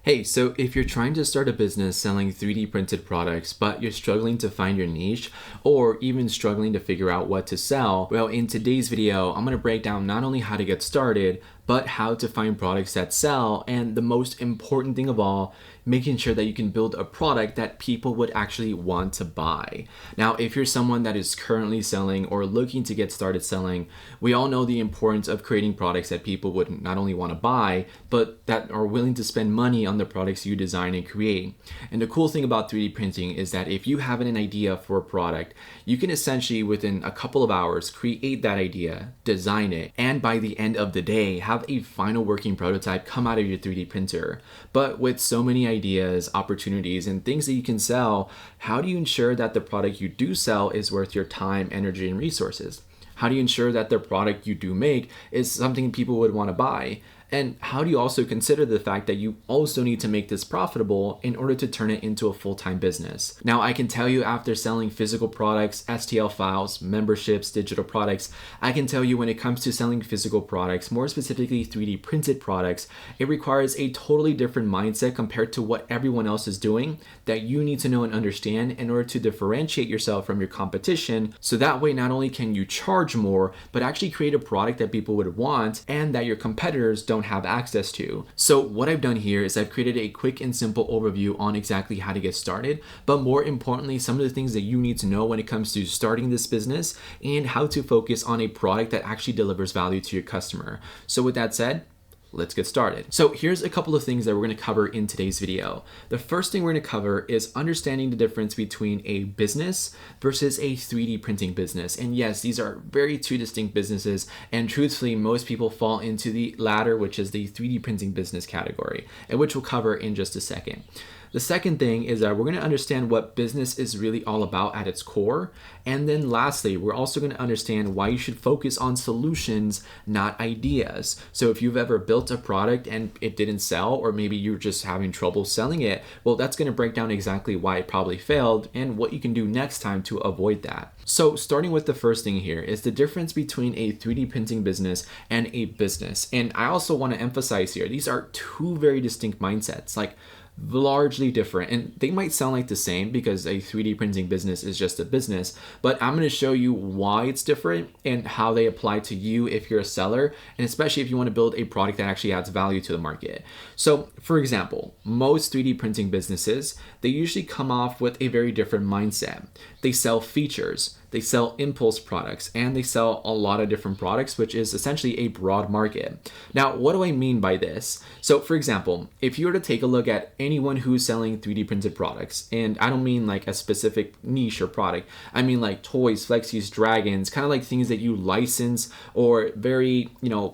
Hey, so if you're trying to start a business selling 3D printed products, but you're struggling to find your niche or even struggling to figure out what to sell, well, in today's video, I'm going to break down not only how to get started, but how to find products that sell, and the most important thing of all, making sure that you can build a product that people would actually want to buy. Now, if you're someone that is currently selling or looking to get started selling, we all know the importance of creating products that people would not only want to buy, but that are willing to spend money on the products you design and create. And the cool thing about 3D printing is that if you have an idea for a product, you can essentially within a couple of hours create that idea, design it, and by the end of the day have a final working prototype come out of your 3D printer. But with so many ideas, opportunities, and things that you can sell, how do you ensure that the product you do sell is worth your time, energy, and resources? How do you ensure that the product you do make is something people would want to buy? And how do you also consider the fact that you also need to make this profitable in order to turn it into a full-time business? Now, I can tell you after selling physical products, STL files, memberships, digital products, I can tell you when it comes to selling physical products, more specifically 3D printed products, it requires a totally different mindset compared to what everyone else is doing that you need to know and understand in order to differentiate yourself from your competition. So that way, not only can you charge more, but actually create a product that people would want and that your competitors don't have access to. So what I've done here is I've created a quick and simple overview on exactly how to get started, but more importantly, some of the things that you need to know when it comes to starting this business and how to focus on a product that actually delivers value to your customer. So with that said, let's get started. So here's a couple of things that we're going to cover in today's video. The first thing we're going to cover is understanding the difference between a business versus a 3D printing business. And yes, these are very two distinct businesses. And truthfully, most people fall into the latter, which is the 3D printing business category, and which we'll cover in just a second. The second thing is that we're going to understand what business is really all about at its core. And then lastly, we're also going to understand why you should focus on solutions, not ideas. So if you've ever built a product and it didn't sell, or maybe you're just having trouble selling it, well, that's going to break down exactly why it probably failed and what you can do next time to avoid that. So starting with the first thing here is the difference between a 3D printing business and a business. And I also want to emphasize here, these are two very distinct mindsets. Like, largely different, and they might sound like the same because a 3D printing business is just a business, but I'm going to show you why it's different and how they apply to you if you're a seller, and especially if you want to build a product that actually adds value to the market. So for example, most 3D printing businesses, they usually come off with a very different mindset. They sell features, they sell impulse products, and they sell a lot of different products, which is essentially a broad market. Now, what do I mean by this? So for example, if you were to take a look at anyone who's selling 3D printed products, and I don't mean like a specific niche or product, I mean like toys, flexies, dragons, kind of like things that you license or very,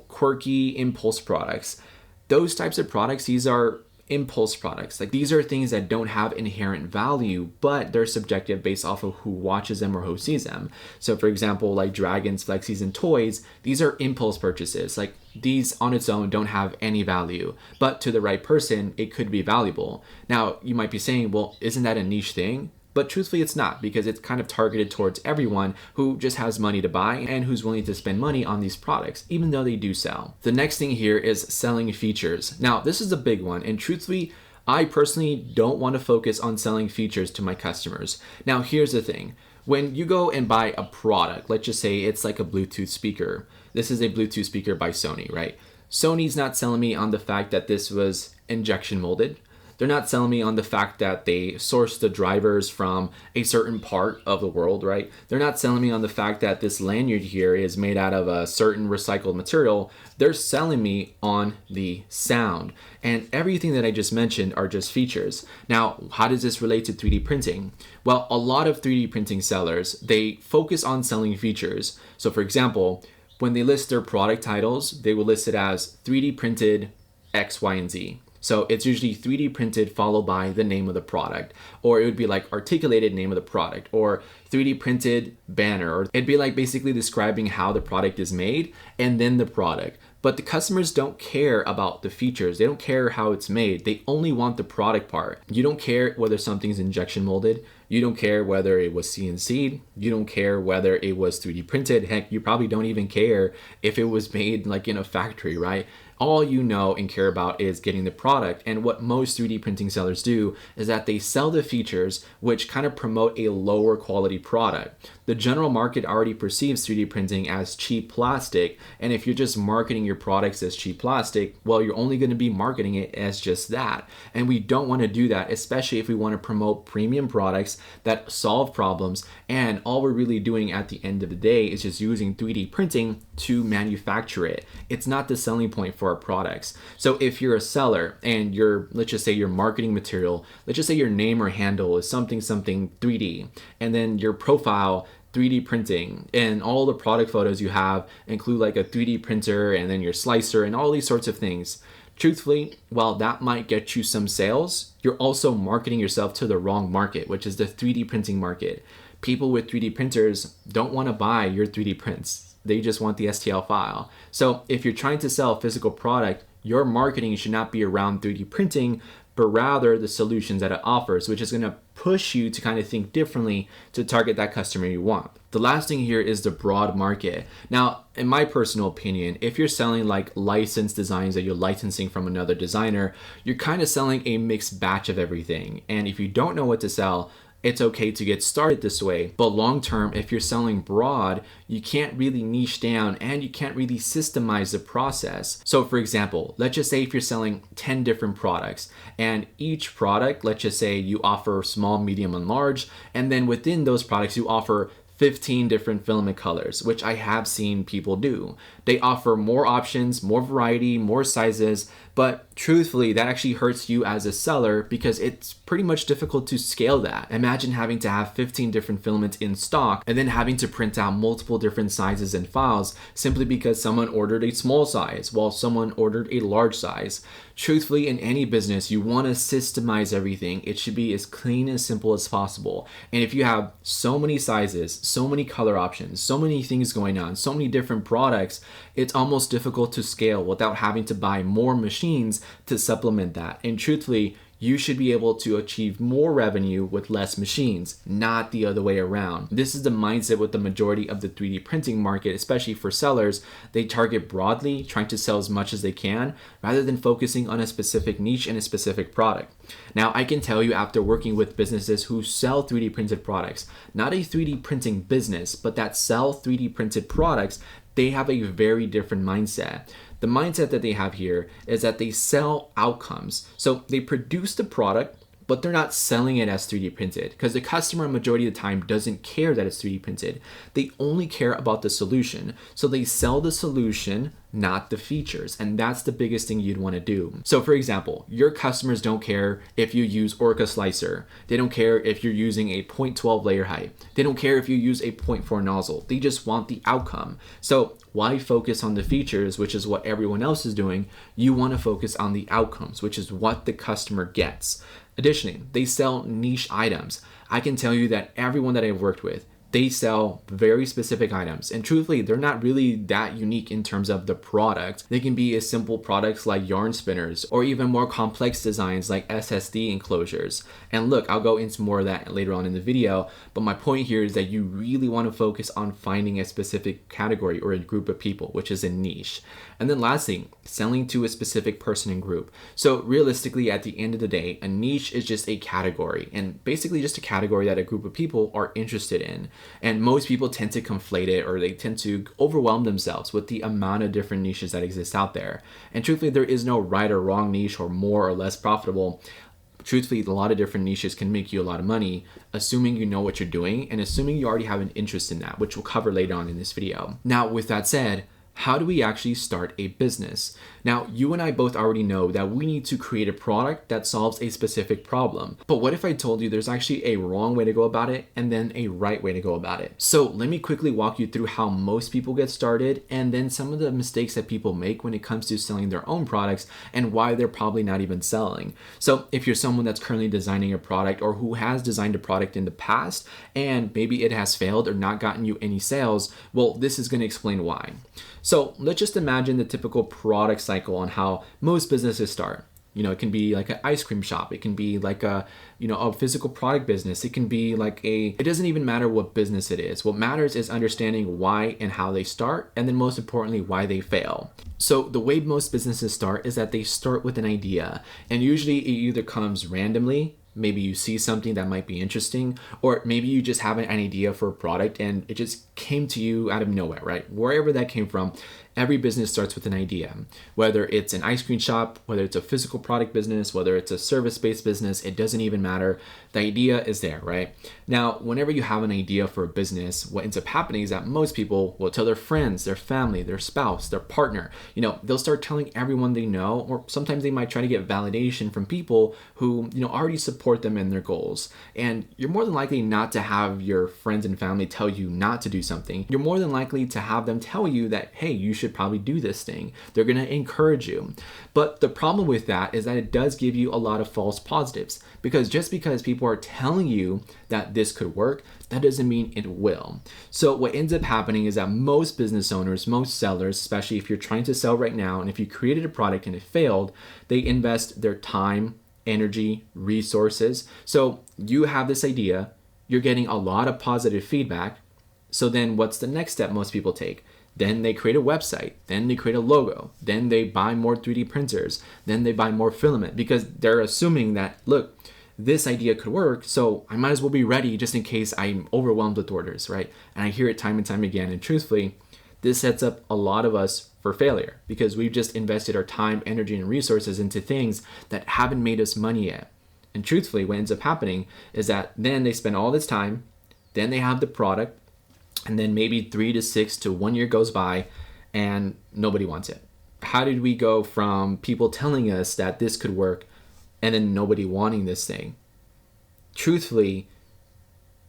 quirky impulse products. Those types of products, these are impulse products. Like, these are things that don't have inherent value, but they're subjective based off of who watches them or who sees them. So for example, like dragons, flexies, and toys, these are impulse purchases. Like, these on its own don't have any value, but to the right person, it could be valuable. Now, you might be saying, well, isn't that a niche thing? But truthfully, it's not, because it's kind of targeted towards everyone who just has money to buy and who's willing to spend money on these products, even though they do sell. The next thing here is selling features. Now, this is a big one, and truthfully, I personally don't want to focus on selling features to my customers. Now, here's the thing. When you go and buy a product, let's just say it's like a Bluetooth speaker. This is a Bluetooth speaker by Sony, right? Sony's not selling me on the fact that this was injection molded. They're not selling me on the fact that they sourced the drivers from a certain part of the world, right? They're not selling me on the fact that this lanyard here is made out of a certain recycled material. They're selling me on the sound. And everything that I just mentioned are just features. Now, how does this relate to 3D printing? Well, a lot of 3D printing sellers, they focus on selling features. So for example, when they list their product titles, they will list it as 3D printed X, Y, and Z. So it's usually 3D printed followed by the name of the product, or it would be like articulated name of the product, or 3D printed banner, or it'd be like basically describing how the product is made and then the product. But the customers don't care about the features. They don't care how it's made. They only want the product part. You don't care whether something's injection molded. You don't care whether it was CNC'd. You don't care whether it was 3D printed. Heck, you probably don't even care if it was made like in a factory, right? All you know and care about is getting the product. And what most 3D printing sellers do is that they sell the features which kind of promote a lower quality product. The general market already perceives 3D printing as cheap plastic, and if you're just marketing your products as cheap plastic, well, you're only going to be marketing it as just that. And we don't want to do that, especially if we want to promote premium products that solve problems, and all we're really doing at the end of the day is just using 3D printing to manufacture it. It's not the selling point for our products. So if you're a seller and let's just say your marketing material, let's just say your name or handle is something 3D, and then your profile 3D printing, and all the product photos you have include like a 3D printer and then your slicer and all these sorts of things. Truthfully, while that might get you some sales, you're also marketing yourself to the wrong market, which is the 3D printing market. People with 3D printers don't want to buy your 3D prints. They just want the STL file. So if you're trying to sell a physical product, your marketing should not be around 3D printing, but rather the solutions that it offers, which is going to push you to kind of think differently to target that customer you want. The last thing here is the broad market. Now, in my personal opinion, if you're selling like licensed designs that you're licensing from another designer, you're kind of selling a mixed batch of everything. And if you don't know what to sell, it's okay to get started this way. But long term, if you're selling broad, you can't really niche down and you can't really systemize the process. So for example, let's just say if you're selling 10 different products, and each product, let's just say you offer small, medium, and large, and then within those products you offer 15 different filament colors, which I have seen people do. They offer more options, more variety, more sizes, but truthfully, that actually hurts you as a seller because it's pretty much difficult to scale that. Imagine having to have 15 different filaments in stock and then having to print out multiple different sizes and files simply because someone ordered a small size while someone ordered a large size. Truthfully, in any business, you want to systemize everything. It should be as clean and simple as possible. And if you have so many sizes, so many color options, so many things going on, so many different products, it's almost difficult to scale without having to buy more machines to supplement that. And truthfully, you should be able to achieve more revenue with less machines, not the other way around. This is the mindset with the majority of the 3D printing market, especially for sellers. They target broadly, trying to sell as much as they can, rather than focusing on a specific niche and a specific product. Now, I can tell you after working with businesses who sell 3D printed products, not a 3D printing business, but that sell 3D printed products, they have a very different mindset. The mindset that they have here is that they sell outcomes. So they produce the product, but they're not selling it as 3D printed because the customer majority of the time doesn't care that it's 3D printed. They only care about the solution. So they sell the solution, not the features. And that's the biggest thing you'd want to do. So for example, your customers don't care if you use Orca Slicer. They don't care if you're using a 0.12 layer height. They don't care if you use a 0.4 nozzle. They just want the outcome. So why focus on the features, which is what everyone else is doing? You want to focus on the outcomes, which is what the customer gets. Additionally, they sell niche items. I can tell you that everyone that I've worked with, they sell very specific items. And truthfully, they're not really that unique in terms of the product. They can be as simple products like yarn spinners or even more complex designs like SSD enclosures. And look, I'll go into more of that later on in the video, but my point here is that you really want to focus on finding a specific category or a group of people, which is a niche. And then lastly, selling to a specific person and group. So realistically, at the end of the day, a niche is just a category, and basically just a category that a group of people are interested in. And most people tend to conflate it, or they tend to overwhelm themselves with the amount of different niches that exist out there. And truthfully, there is no right or wrong niche or more or less profitable. Truthfully, a lot of different niches can make you a lot of money, assuming you know what you're doing and assuming you already have an interest in that, which we'll cover later on in this video. Now, with that said, how do we actually start a business? Now, you and I both already know that we need to create a product that solves a specific problem. But what if I told you there's actually a wrong way to go about it and then a right way to go about it? So let me quickly walk you through how most people get started and then some of the mistakes that people make when it comes to selling their own products and why they're probably not even selling. So if you're someone that's currently designing a product or who has designed a product in the past and maybe it has failed or not gotten you any sales, well, this is going to explain why. So let's just imagine the typical product cycle on how most businesses start. It can be like an ice cream shop. It can be like a physical product business. It can be like it doesn't even matter what business it is. What matters is understanding why and how they start, and then most importantly, why they fail. So the way most businesses start is that they start with an idea, and usually it either comes randomly. Maybe you see something that might be interesting, or maybe you just have an idea for a product and it just came to you out of nowhere, right? Wherever that came from, every business starts with an idea. Whether it's an ice cream shop, whether it's a physical product business, whether it's a service-based business, it doesn't even matter. The idea is there, right? Now, whenever you have an idea for a business, what ends up happening is that most people will tell their friends, their family, their spouse, their partner. They'll start telling everyone they know, or sometimes they might try to get validation from people who, already support them in their goals. And you're more than likely not to have your friends and family tell you not to do something. You're more than likely to have them tell you that, hey, you should probably do this thing. They're going to encourage you. But the problem with that is that it does give you a lot of false positives, because just because people are telling you that this could work, that doesn't mean it will. So what ends up happening is that most business owners, most sellers, especially if you're trying to sell right now, and if you created a product and it failed, they invest their time, energy, resources. So you have this idea, you're getting a lot of positive feedback. So then what's the next step most people take? Then they create a website, then they create a logo, then they buy more 3D printers, then they buy more filament, because they're assuming that, look, this idea could work, so I might as well be ready just in case I'm overwhelmed with orders, right? And I hear it time and time again. And truthfully, this sets up a lot of us for failure, because we've just invested our time, energy, and resources into things that haven't made us money yet. And truthfully, what ends up happening is that then they spend all this time, then they have the product, and then maybe 3 to 6 to 1 year goes by and nobody wants it. How did we go from people telling us that this could work and then nobody wanting this thing? Truthfully,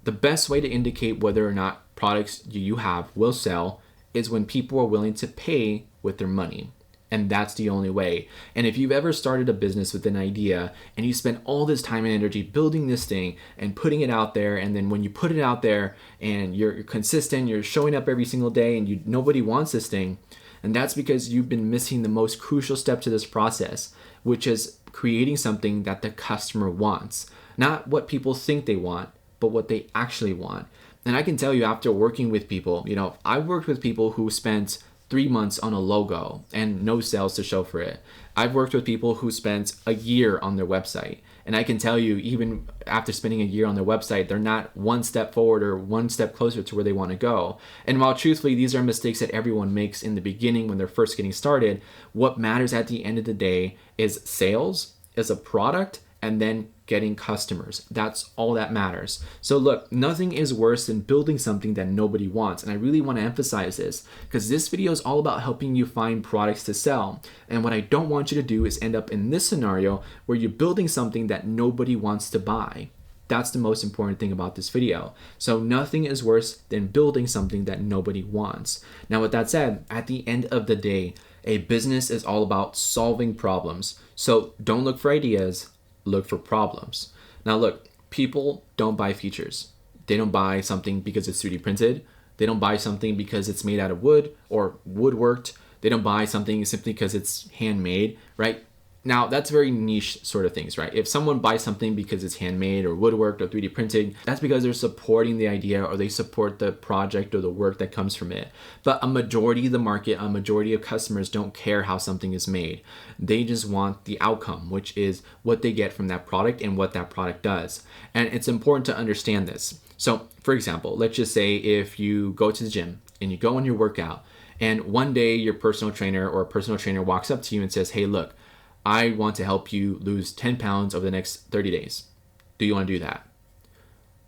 the best way to indicate whether or not products you have will sell is when people are willing to pay with their money. And that's the only way. And if you've ever started a business with an idea and you spend all this time and energy building this thing and putting it out there, and then when you put it out there and you're consistent, you're showing up every single day, and nobody wants this thing, and that's because you've been missing the most crucial step to this process, which is creating something that the customer wants. Not what people think they want, but what they actually want. And I can tell you, after working with people, I've worked with people who spent 3 months on a logo and no sales to show for it. I've worked with people who spent a year on their website. And I can tell you, even after spending a year on their website, they're not one step forward or one step closer to where they want to go. And while truthfully, these are mistakes that everyone makes in the beginning when they're first getting started, what matters at the end of the day is sales, is a product, and then getting customers. That's all that matters. So look, nothing is worse than building something that nobody wants. And I really want to emphasize this, because this video is all about helping you find products to sell. And what I don't want you to do is end up in this scenario where you're building something that nobody wants to buy. That's the most important thing about this video. So nothing is worse than building something that nobody wants. Now, with that said, at the end of the day, a business is all about solving problems. So don't look for ideas, look for problems. Now look, people don't buy features. They don't buy something because it's 3D printed. They don't buy something because it's made out of wood or woodworked. They don't buy something simply because it's handmade, right? Now that's very niche sort of things, right? If someone buys something because it's handmade or woodworked or 3D printed, that's because they're supporting the idea or they support the project or the work that comes from it. But a majority of the market, a majority of customers don't care how something is made. They just want the outcome, which is what they get from that product and what that product does. And it's important to understand this. So for example, let's just say if you go to the gym and you go on your workout, and one day your personal trainer or a personal trainer walks up to you and says, hey, look, I want to help you lose 10 pounds over the next 30 days. Do you want to do that?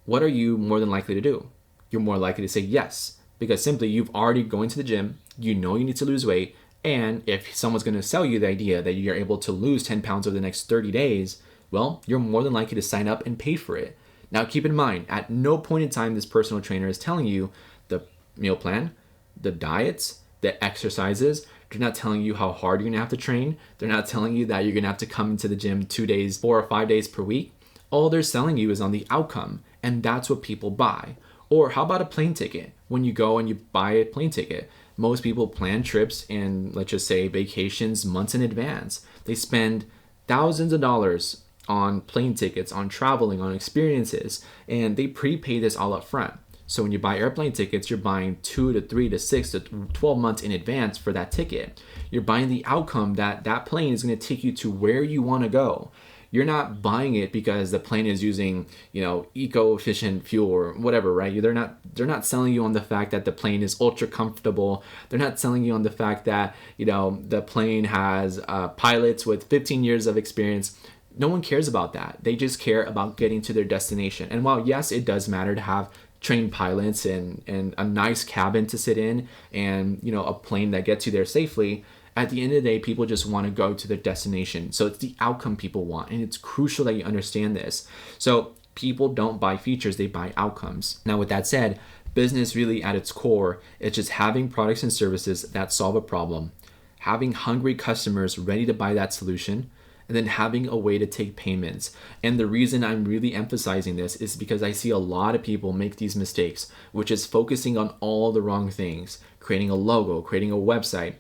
What are you more than likely to do? You're more likely to say yes, because simply you've already going to the gym, you know you need to lose weight, and if someone's going to sell you the idea that you're able to lose 10 pounds over the next 30 days, well, you're more than likely to sign up and pay for it. Now keep in mind, at no point in time this personal trainer is telling you the meal plan, the diets, the exercises. They're not telling you how hard you're gonna have to train. They're not telling you that you're gonna have to come into the gym 2 days, 4 or 5 days per week. All they're selling you is on the outcome, and that's what people buy. Or how about a plane ticket? When you go and you buy a plane ticket, most people plan trips and let's just say vacations months in advance. They spend thousands of dollars on plane tickets, on traveling, on experiences, and they prepay this all up front. So when you buy airplane tickets, you're buying 2 to 3 to 6 to 12 months in advance for that ticket. You're buying the outcome that that plane is going to take you to where you want to go. You're not buying it because the plane is using, eco-efficient fuel or whatever, right? They're not selling you on the fact that the plane is ultra comfortable. They're not selling you on the fact that, the plane has pilots with 15 years of experience. No one cares about that. They just care about getting to their destination. And while yes, it does matter to have trained pilots and a nice cabin to sit in and, a plane that gets you there safely, at the end of the day, people just want to go to their destination. So it's the outcome people want. And it's crucial that you understand this. So people don't buy features, they buy outcomes. Now, with that said, business really at its core, it's just having products and services that solve a problem, having hungry customers ready to buy that solution, and then having a way to take payments. And the reason I'm really emphasizing this is because I see a lot of people make these mistakes, which is focusing on all the wrong things, creating a logo, creating a website,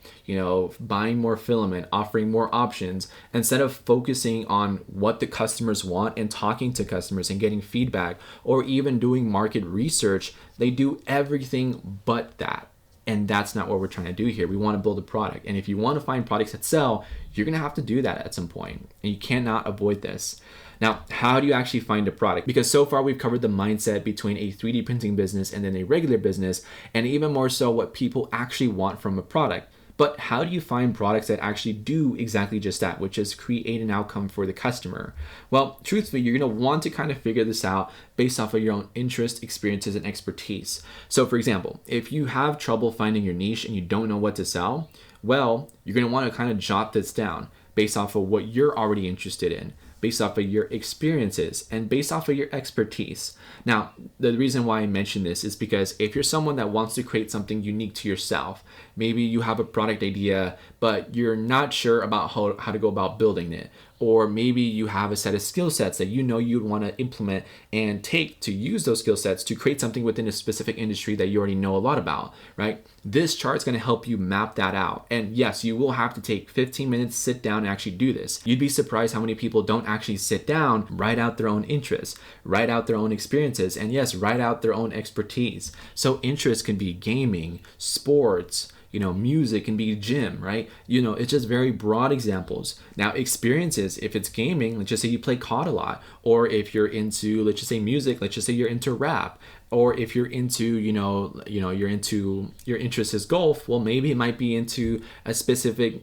buying more filament, offering more options, instead of focusing on what the customers want and talking to customers and getting feedback, or even doing market research. They do everything but that. And that's not what we're trying to do here. We want to build a product. And if you want to find products that sell, you're going to have to do that at some point. And you cannot avoid this. Now, how do you actually find a product? Because so far we've covered the mindset between a 3D printing business and then a regular business, and even more so what people actually want from a product. But how do you find products that actually do exactly just that, which is create an outcome for the customer? Well, truthfully, you're going to want to kind of figure this out based off of your own interest, experiences, and expertise. So for example, if you have trouble finding your niche and you don't know what to sell, well, you're going to want to kind of jot this down based off of what you're already interested in, based off of your experiences, and based off of your expertise. Now, the reason why I mention this is because if you're someone that wants to create something unique to yourself, maybe you have a product idea, but you're not sure about how to go about building it. Or maybe you have a set of skill sets that you'd want to implement and take to use those skill sets to create something within a specific industry that you already know a lot about, right? This chart is going to help you map that out. And yes, you will have to take 15 minutes, sit down and actually do this. You'd be surprised how many people don't actually sit down, write out their own interests, write out their own experiences, and yes, write out their own expertise. So interests can be gaming, sports, music can be gym, right? It's just very broad examples. Now, experiences, if it's gaming, let's just say you play COD a lot, or if you're into, let's just say music, let's just say you're into rap, or if you're into, your interest is golf, well, maybe it might be into a specific,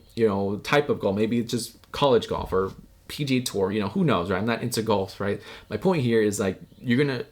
type of golf. Maybe it's just college golf or PGA Tour, who knows, right? I'm not into golf, right? My point here is you're going to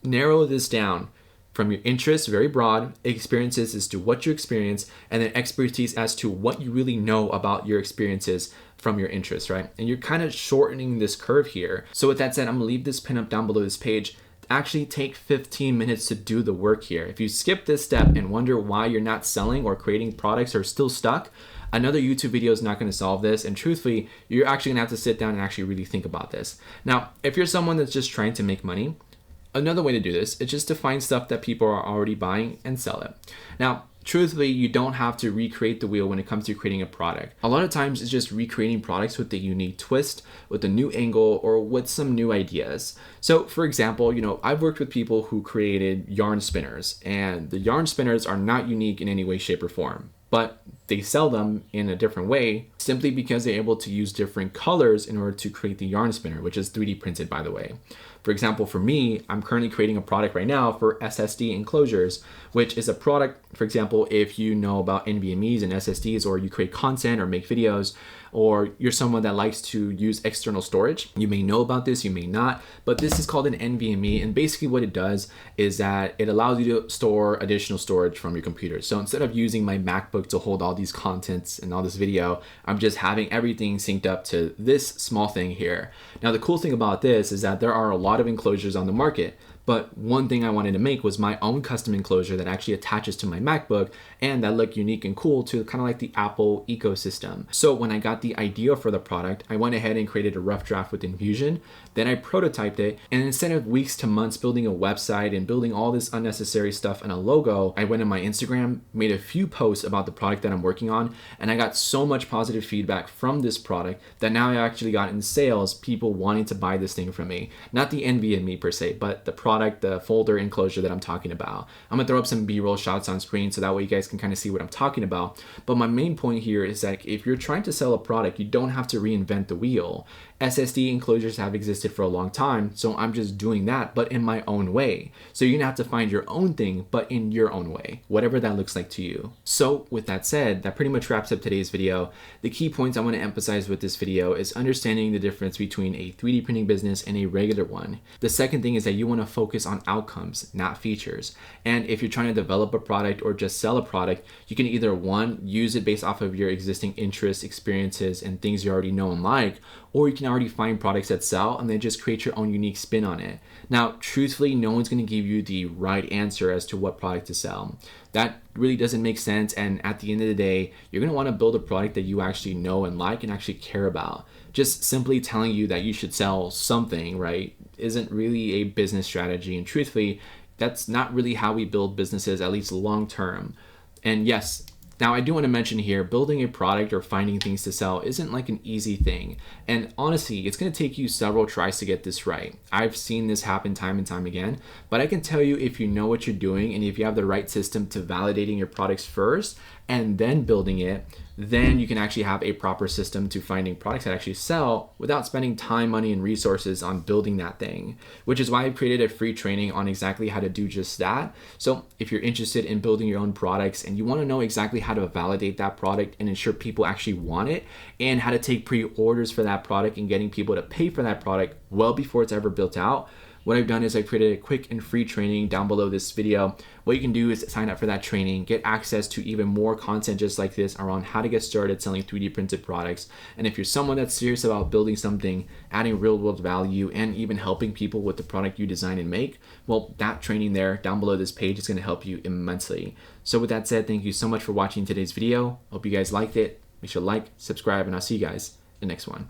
narrow this down from your interests, very broad, experiences as to what you experience, and then expertise as to what you really know about your experiences from your interests, right? And you're kind of shortening this curve here. So with that said, I'm gonna leave this pin up down below this page. Actually take 15 minutes to do the work here. If you skip this step and wonder why you're not selling or creating products or still stuck, another YouTube video is not going to solve this. And truthfully, you're actually gonna have to sit down and actually really think about this. Now, if you're someone that's just trying to make money, another way to do this is just to find stuff that people are already buying and sell it. Now, truthfully, you don't have to recreate the wheel when it comes to creating a product. A lot of times it's just recreating products with a unique twist, with a new angle, or with some new ideas. So for example, I've worked with people who created yarn spinners, and the yarn spinners are not unique in any way, shape, or form, but they sell them in a different way simply because they're able to use different colors in order to create the yarn spinner, which is 3D printed, by the way. For example, for me, I'm currently creating a product right now for SSD enclosures, which is a product, for example, if you know about NVMEs and SSDs, or you create content or make videos, or you're someone that likes to use external storage. You may know about this, you may not, but this is called an NVMe. And basically what it does is that it allows you to store additional storage from your computer. So instead of using my MacBook to hold all these contents and all this video, I'm just having everything synced up to this small thing here. Now, the cool thing about this is that there are a lot of enclosures on the market, But one thing I wanted to make was my own custom enclosure that actually attaches to my MacBook and that looked unique and cool to kind of like the Apple ecosystem. So when I got the idea for the product, I went ahead and created a rough draft with InVusion. Then I prototyped it, and instead of weeks to months building a website and building all this unnecessary stuff and a logo, I went on my Instagram, made a few posts about the product that I'm working on, and I got so much positive feedback from this product that now I actually got in sales, people wanting to buy this thing from me. Not the envy in me per se, but the product, the folder enclosure that I'm talking about. I'm gonna throw up some B-roll shots on screen so that way you guys can kind of see what I'm talking about. But my main point here is that if you're trying to sell a product, you don't have to reinvent the wheel. SSD enclosures have existed for a long time, so I'm just doing that, but in my own way. So you're gonna have to find your own thing, but in your own way, whatever that looks like to you. So with that said, that pretty much wraps up today's video. The key points I wanna emphasize with this video is understanding the difference between a 3D printing business and a regular one. The second thing is that you wanna focus on outcomes, not features. And if you're trying to develop a product or just sell a product, you can either one, use it based off of your existing interests, experiences, and things you already know and like, or you can already find products that sell and then just create your own unique spin on it. Now, truthfully, no one's gonna give you the right answer as to what product to sell. That really doesn't make sense, and at the end of the day, you're gonna wanna build a product that you actually know and like and actually care about. Just simply telling you that you should sell something, right, isn't really a business strategy, and truthfully, that's not really how we build businesses, at least long term. And yes, now, I do want to mention here, building a product or finding things to sell isn't like an easy thing. And honestly, it's going to take you several tries to get this right. I've seen this happen time and time again, but I can tell you if you know what you're doing and if you have the right system to validating your products first and then building it, then you can actually have a proper system to finding products that actually sell without spending time, money, and resources on building that thing, which is why I've created a free training on exactly how to do just that. So if you're interested in building your own products and you want to know exactly how to validate that product and ensure people actually want it, and how to take pre-orders for that product and getting people to pay for that product well before it's ever built out, what I've done is I created a quick and free training down below this video. What you can do is sign up for that training, get access to even more content just like this around how to get started selling 3D printed products. And if you're someone that's serious about building something, adding real world value, and even helping people with the product you design and make, well, that training there down below this page is gonna help you immensely. So with that said, thank you so much for watching today's video. Hope you guys liked it. Make sure to like, subscribe, and I'll see you guys in the next one.